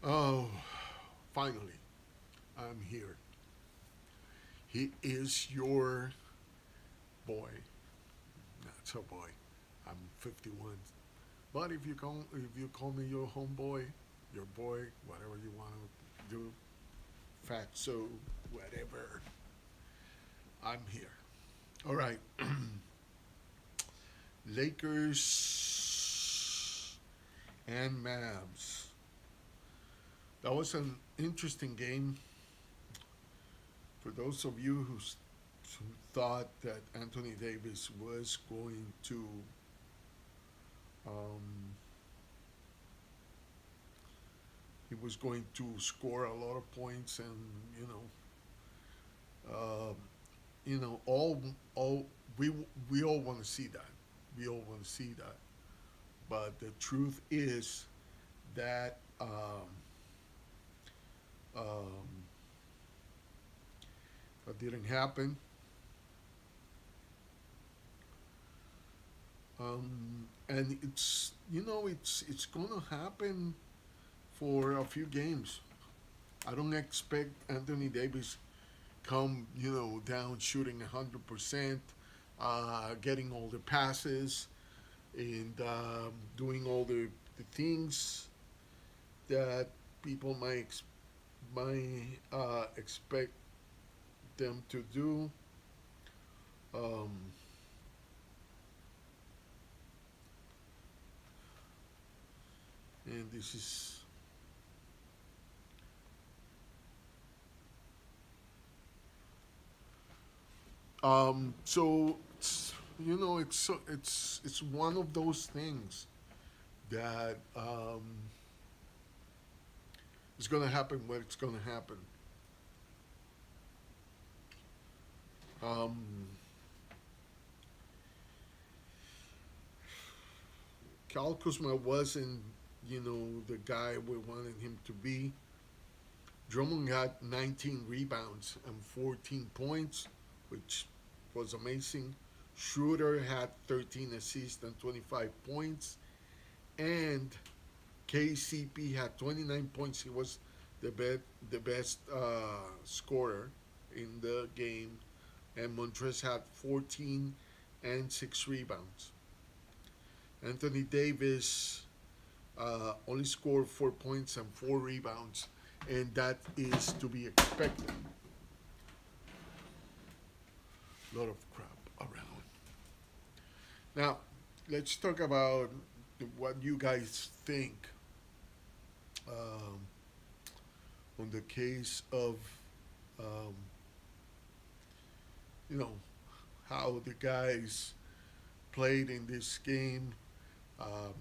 Oh, finally, I'm here. He is your boy. Not so boy. I'm 51. But if you call me your homeboy, your boy, whatever you want to do, fatso, whatever, I'm here. All right, Lakers and Mavs. That was an interesting game. For those of you who thought that Anthony Davis was going to um, he was going to score a lot of points, and uh, all we we all want to see that. We all want to see that. But the truth is that um, that didn't happen. And it's gonna happen for a few games. I don't expect Anthony Davis come down shooting 100%, getting all the passes and doing all the things that people might expect them to do. Um, and this is so it's one of those things that is going to happen when it's going to happen. Um, Cal Kuzma wasn't the guy we wanted him to be. Drummond got 19 rebounds and 14 points, which was amazing. Schroeder had 13 assists and 25 points, and KCP had 29 points. He was the best scorer in the game, and Montrez had 14 and 6 rebounds. Anthony Davis only scored 4 points and 4 rebounds, and that is to be expected. A lot of crap around. Now, let's talk about what you guys think um, on the case of um, you know how the guys played in this game. Um,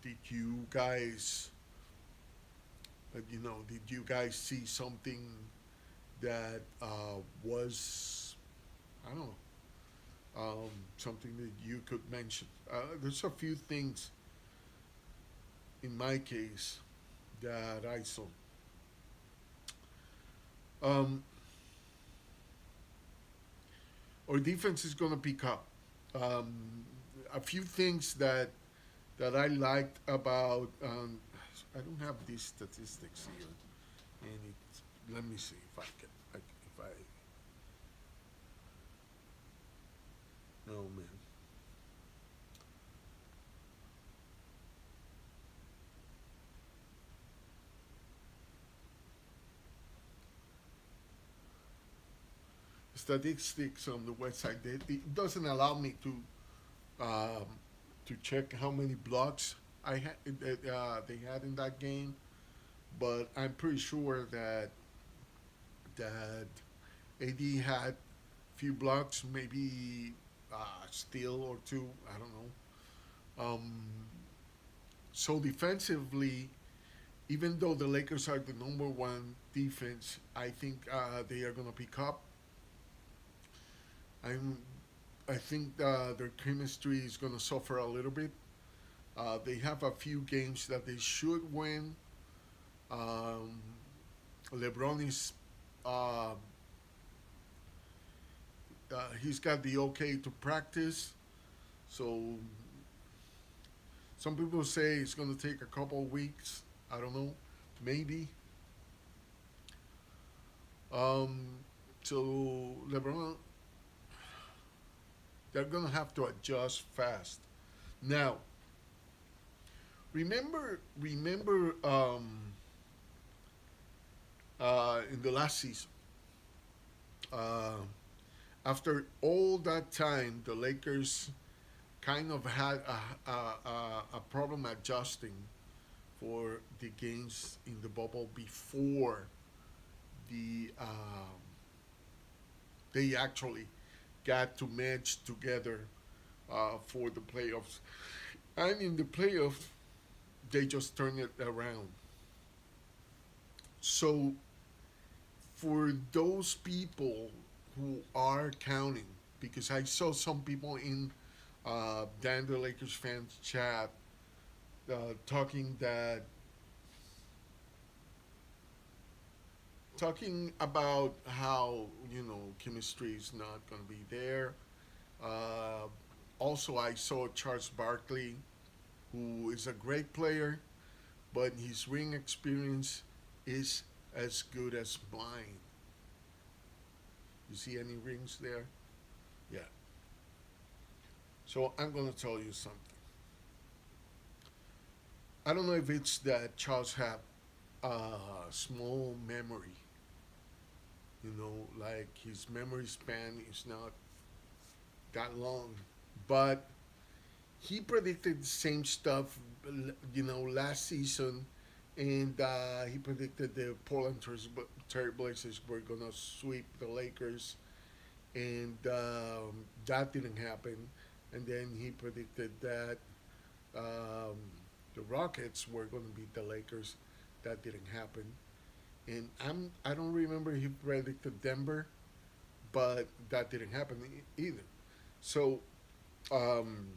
did you guys did you guys see something that was, I don't know, something that you could mention? There's a few things in my case that I saw. Um, our defense is going to pick up. Um, a few things that I liked about. I don't have these statistics here, and let me see if I can. If I no man. Statistics on the website, it doesn't allow me um, to check how many blocks they had in that game, but I'm pretty sure that AD had a few blocks, maybe steal or two. I don't know. So defensively, even though the Lakers are the number one defense, I think they are gonna pick up. I'm I think their chemistry is going to suffer a little bit. They have a few games that they should win. Um, LeBron is uh, he's got the okay to practice. So some people say it's going to take a couple of weeks. I don't know, maybe. Um, so LeBron, they're gonna have to adjust fast. Now, remember, in the last season, uh, after all that time, the Lakers kind of had a problem adjusting for the games in the bubble before they actually got to match together for the playoffs. And in the playoffs, they just turned it around. So for those people who are counting, because I saw some people in Dan the Lakers fans chat talking that talking about how chemistry is not going to be there. Uh, Also, I saw Charles Barkley, who is a great player, but his ring experience is as good as mine. You see any rings there? Yeah. So I'm going to tell you something. I don't know if it's that Charles had a small memory. Like his memory span is not that long. But he predicted the same stuff, last season, and he predicted the Portland Trail Blazers were gonna sweep the Lakers, and that didn't happen. And then he predicted that um, the Rockets were gonna beat the Lakers. That didn't happen. And I don't remember he predicted Denver, but that didn't happen either. So um,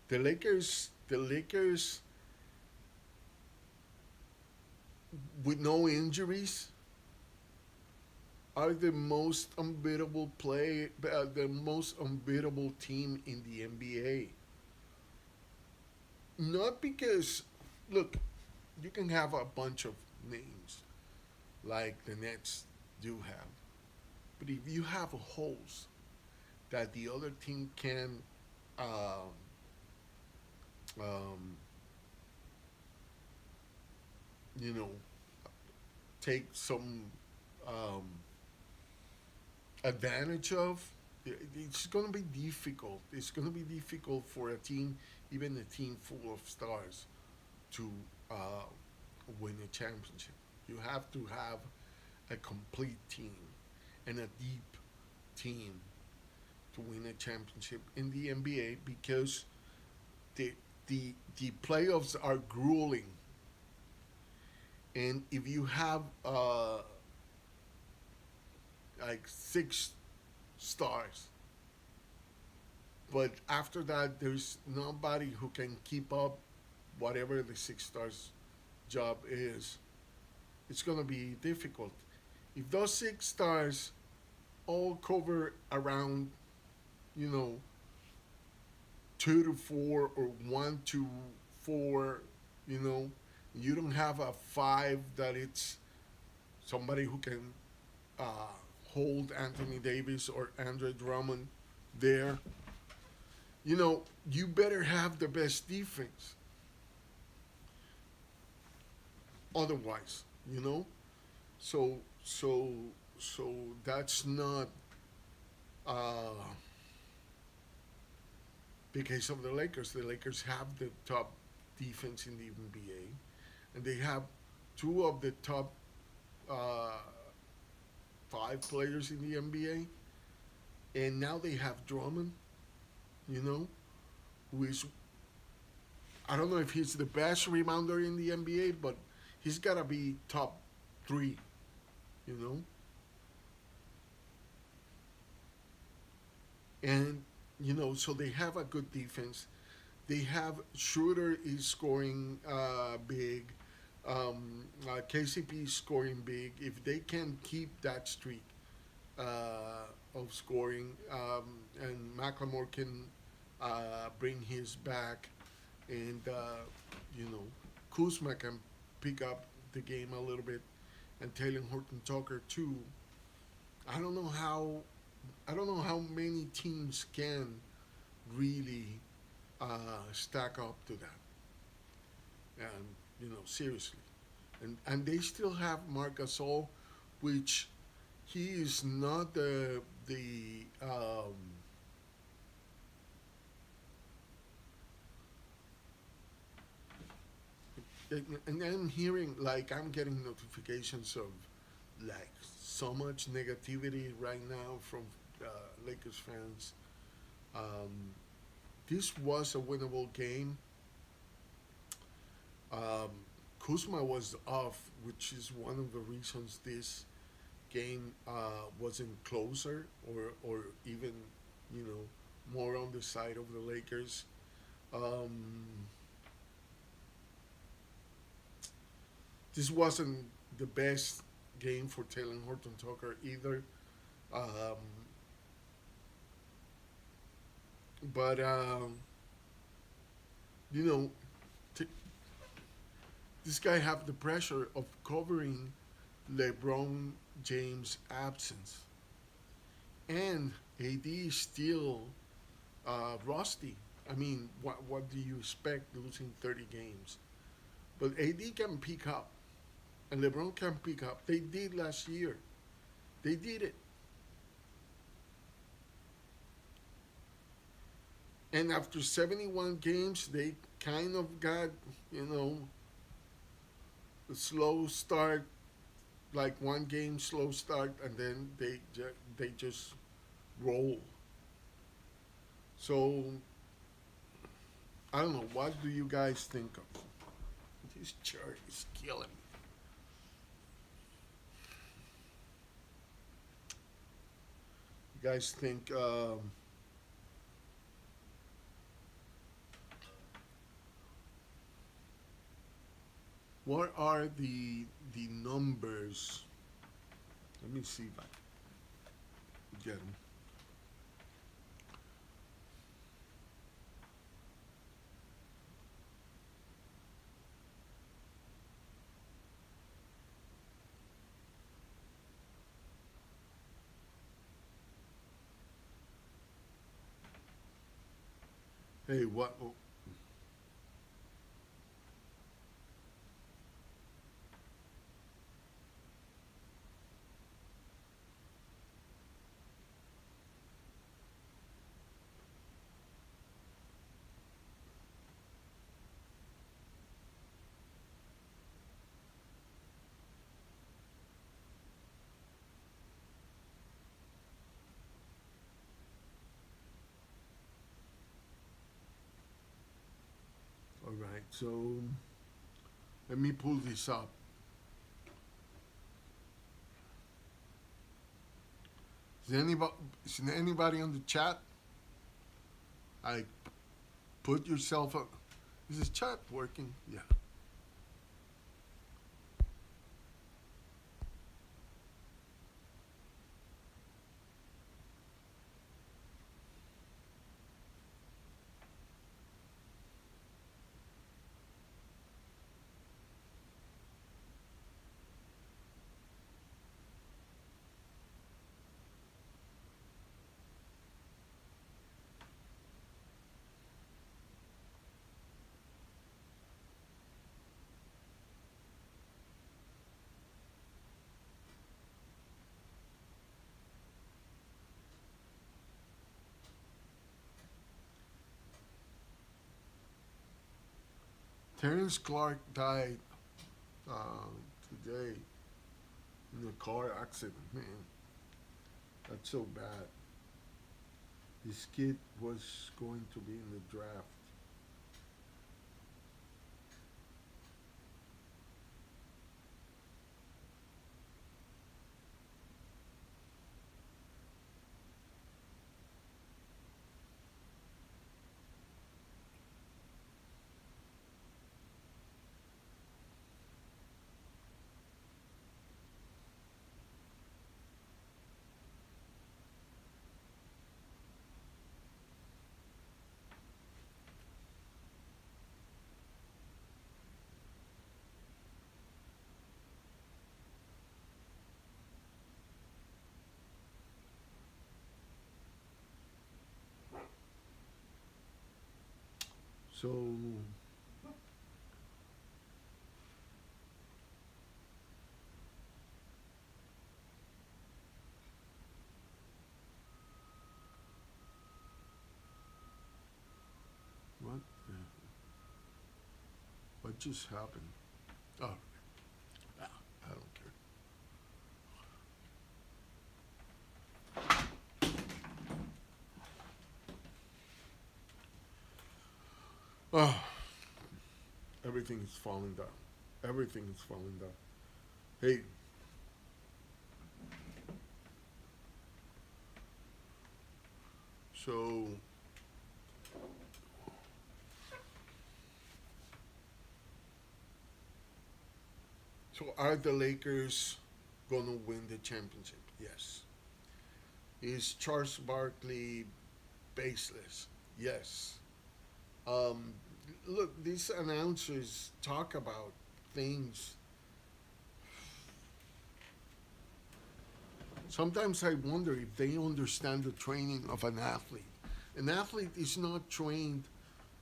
the Lakers with no injuries are the most unbeatable team in the NBA. Not because, look, you can have a bunch of names like the Nets do have, but if you have holes that the other team can um, um, you know, take some um, advantage of, it's going to be difficult. It's going to be difficult for a team, even a team full of stars, to uh, win a championship. You have to have a complete team and a deep team to win a championship in the NBA because the the playoffs are grueling, and if you have like six stars, but after that there's nobody who can keep up whatever the six stars job is, it's gonna be difficult. If those six stars all cover around, you know, two to four or one to four, you know, you don't have a five that it's somebody who can uh, hold Anthony Davis or Andre Drummond there. You better have the best defense. Otherwise, you know, so so so that's not uh, the case of the Lakers. The Lakers have the top defense in the NBA, and they have two of the top uh, five players in the NBA, and now they have Drummond, you know, who is, I don't know if he's the best rebounder in the NBA, but he's got to be top three, you know. And, so they have a good defense. They have Schroeder is scoring big. KCP is scoring big. If they can keep that streak of scoring, and McLemore can bring his back, and you know Kuzma can pick up the game a little bit, and Taylor Horton Tucker too. I don't know how I don't know how many teams can really stack up to that. And seriously, and they still have Marc Gasol, which he is not the and I'm hearing, like, I'm getting notifications of like so much negativity right now from uh, Lakers fans. Um, this was a winnable game. Um, Kuzma was off, which is one of the reasons this game wasn't closer, or even more on the side of the Lakers. Um, this wasn't the best game for Taylor Horton Tucker either. Um, but you know, t- this guy have the pressure of covering LeBron James' absence, and AD is still rusty. I mean, what do you expect losing 30 games? But AD can pick up, and LeBron can pick up. They did last year. They did it. And after 71 games, they kind of got, a slow start, like one game slow start, and then they just roll. So I don't know. What do you guys think of? This chart is killing me. You guys think what are the numbers? Let me see if I get them. Hey, what? Oh, all right. So let me pull this up. Is anybody on the chat? I put yourself up. Is this chat working? Yeah. Terrence Clark died uh, today in a car accident. Man, that's so bad. This kid was going to be in the draft. So what? What just happened? Oh, I don't care. Oh, everything is falling down. Everything is falling down. Hey, so are the Lakers gonna win the championship? Yes. Is Charles Barkley baseless? Yes. Um, Look, these announcers talk about things. Sometimes I wonder if they understand the training of an athlete. An athlete is not trained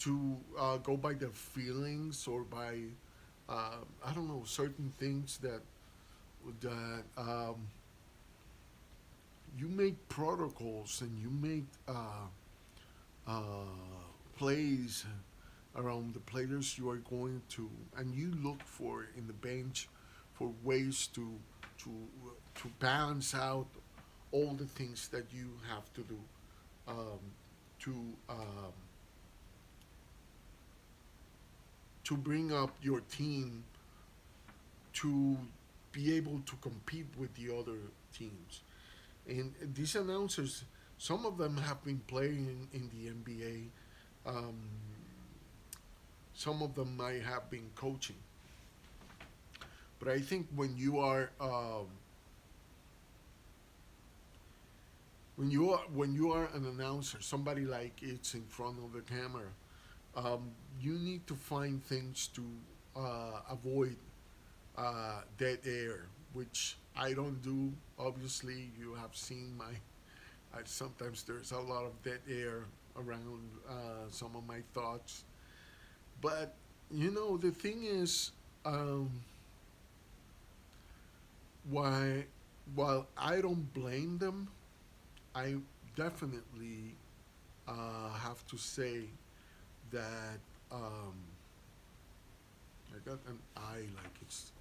to go by their feelings or by I don't know, certain things that you make protocols and you make uh, plays around the players you are going to, and you look for in the bench for ways to to balance out all the things that you have to do um, to um, to bring up your team to be able to compete with the other teams. And these announcers, some of them have been playing in the NBA. Some of them might have been coaching. But I think when you are an announcer, somebody like it's in front of the camera, you need to find things to avoid dead air, which I don't do. Obviously, you have seen my. Sometimes there's a lot of dead air around some of my thoughts, but the thing is, um, why while I don't blame them, I definitely have to say that I got an eye like it's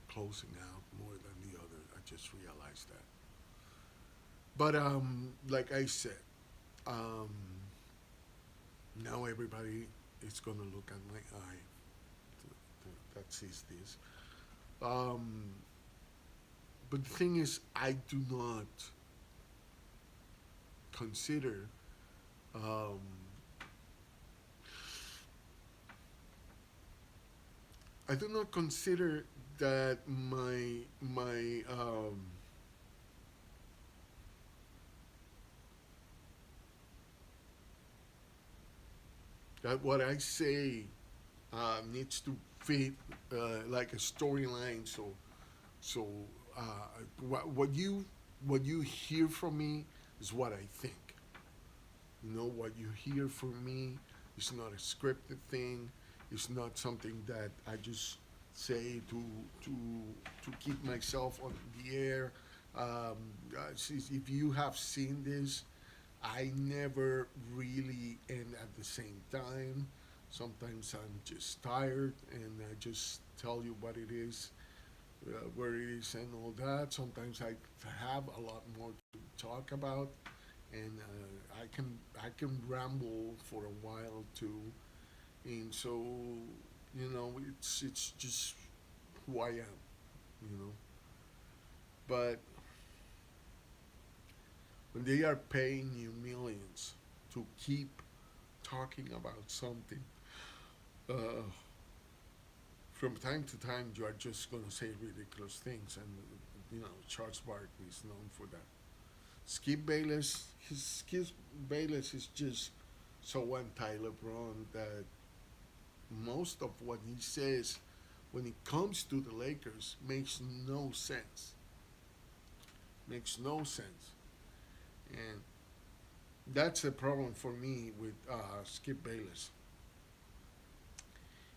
closing out more than the other. I just realized that. But like I said, um, now everybody is gonna look at my eye that sees this. Um, but the thing is, consider. Um, I do not consider that that what I say needs to fit like a storyline. So uh, what you hear from me is what I think. What you hear from me is not a scripted thing. It's not something that I just say to to keep myself on the air. If you have seen this, I never really end at the same time. Sometimes I'm just tired and I just tell you what it is, where it is, and all that. Sometimes I have a lot more to talk about, and I can ramble for a while too. And so it's just who I am, you know. But when they are paying you millions to keep talking about something, uh, from time to time you are just gonna say ridiculous things, and Charles Barkley is known for that. Skip Bayless is just so anti LeBron that most of what he says when it comes to the Lakers makes no sense. Makes no sense. And that's a problem for me with Skip Bayless.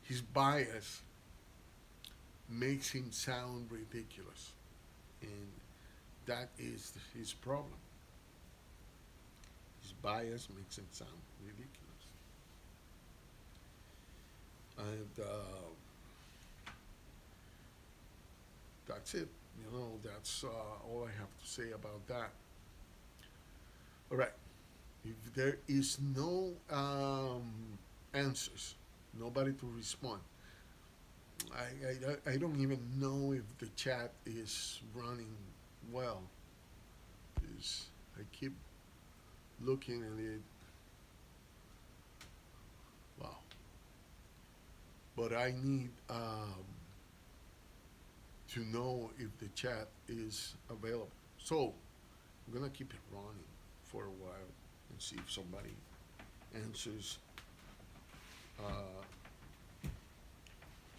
his bias makes him sound ridiculous, and that is his problem. His bias makes him sound ridiculous, and that's it. That's all I have to say about that. All right. If there is no answers, nobody to respond. I don't even know if the chat is running well. Because I keep looking at it. Wow. But I need to know if the chat is available. So I'm going to keep it running for a while and see if somebody answers. Uh,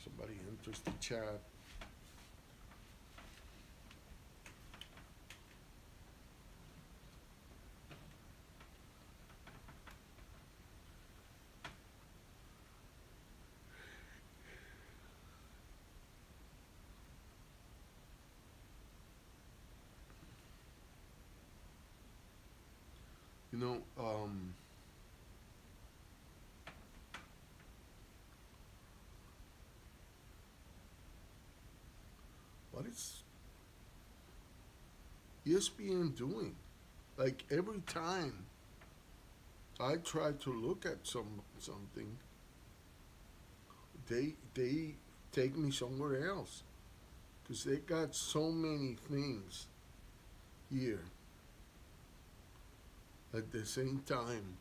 somebody enters the chat. You know, what is ESPN doing? Like every time I try to look at something, they take me somewhere else because they got so many things here at the same time.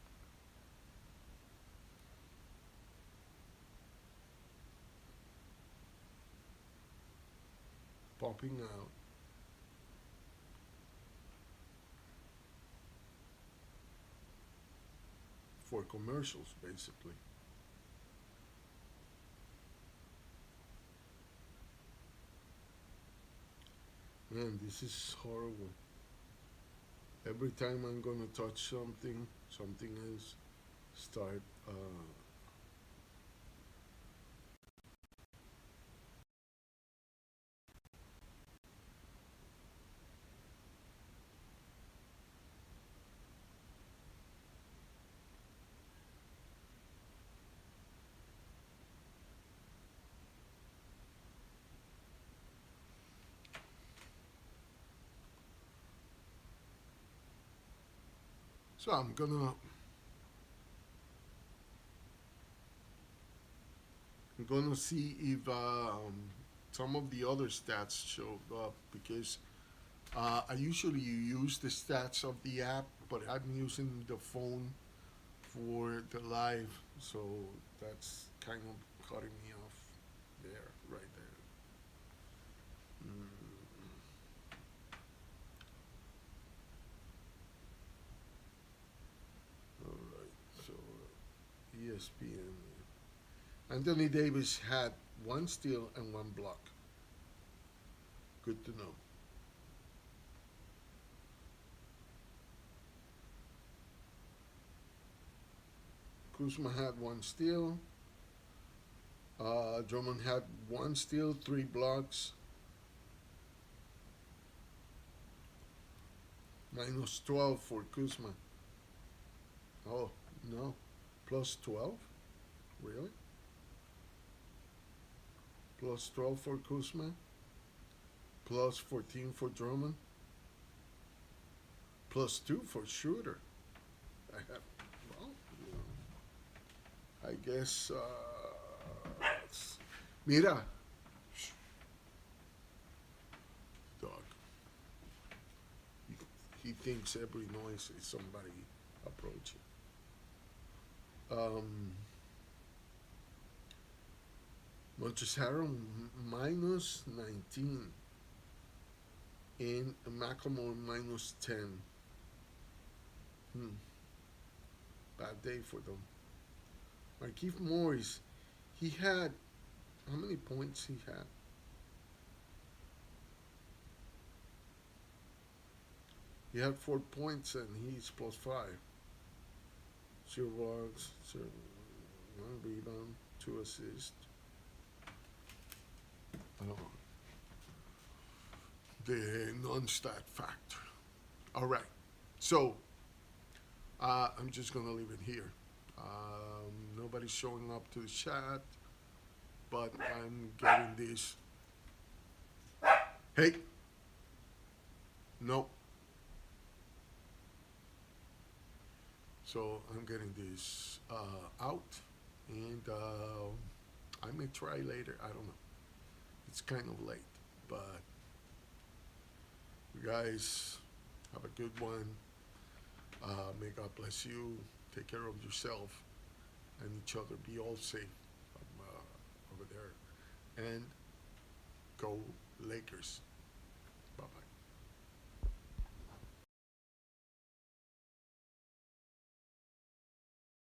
Popping out. For commercials, basically. Man, this is horrible. Every time I'm gonna touch something, something else start. So I'm gonna see if some of the other stats showed up because I usually use the stats of the app, but I'm using the phone for the live, so that's kind of cutting me off there, right there. Mm, all right, so ESPN. Anthony Davis had one steal and one block. Good to know. Kuzma had one steal. Drummond had one steal, three blocks. Minus 12 for Kuzma. Oh, no. Plus 12? Really? Plus 12 for Kuzma. Plus 14 for Drummond. Plus 2 for Shooter. I have, well, I guess, mira, dog. He thinks every noise is somebody approaching. Um, Montesaro minus 19 and Macklemore minus 10. Bad day for them. Markieff Morris, he had, how many points he had? He had 4 points and he's plus 5. 0 blocks, 1 rebound, 2 assists. the non-stat factor. All right. So I'm just gonna leave it here. Nobody's showing up to the chat, but I'm getting this. Hey, no. So I'm getting this out, and I may try later. I don't know. It's kind of late, but you guys have a good one. May God bless you. Take care of yourself and each other. Be all safe over there. And go Lakers.